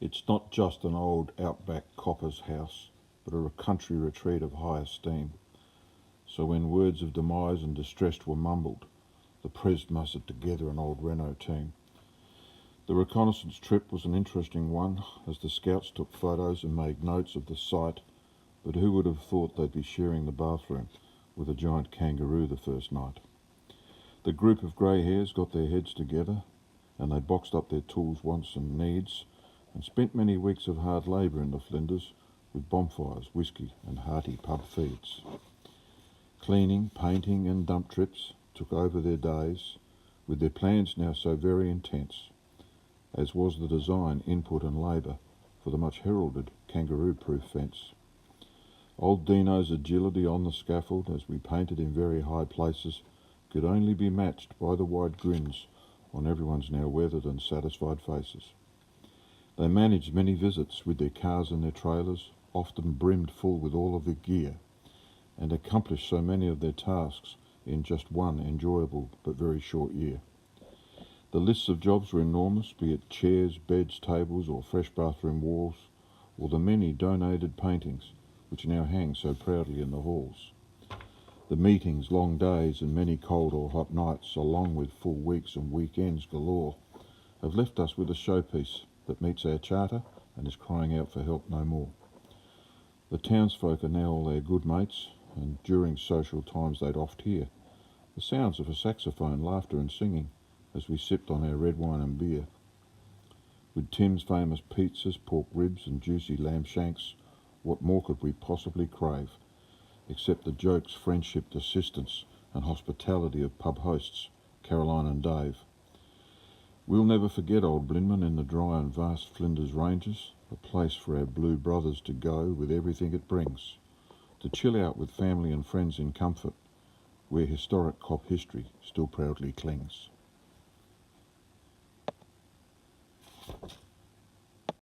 It's not just an old outback copper's house, but a country retreat of high esteem. So when words of demise and distress were mumbled, the Pres mustered together an old reno team. The reconnaissance trip was an interesting one, as the scouts took photos and made notes of the sight, but who would have thought they'd be sharing the bathroom with a giant kangaroo the first night? The group of grey hairs got their heads together, and they boxed up their tools, wants and needs, and spent many weeks of hard labour in the Flinders with bonfires, whisky and hearty pub feeds. Cleaning, painting and dump trips took over their days, with their plans now so very intense, as was the design, input and labour for the much heralded kangaroo-proof fence. Old Dino's agility on the scaffold, as we painted in very high places, could only be matched by the wide grins on everyone's now weathered and satisfied faces. They managed many visits with their cars and their trailers, often brimmed full with all of their gear, and accomplished so many of their tasks in just one enjoyable but very short year. The lists of jobs were enormous, be it chairs, beds, tables or fresh bathroom walls, or the many donated paintings which now hang so proudly in the halls. The meetings, long days and many cold or hot nights, along with full weeks and weekends galore, have left us with a showpiece that meets our charter and is crying out for help no more. The townsfolk are now all our good mates, and during social times they'd oft hear the sounds of a saxophone, laughter and singing as we sipped on our red wine and beer. With Tim's famous pizzas, pork ribs and juicy lamb shanks, what more could we possibly crave, except the jokes, friendship, assistance and hospitality of pub hosts Caroline and Dave. We'll never forget old Blinman in the dry and vast Flinders Ranges, a place for our blue brothers to go with everything it brings, to chill out with family and friends in comfort, where historic cop history still proudly clings.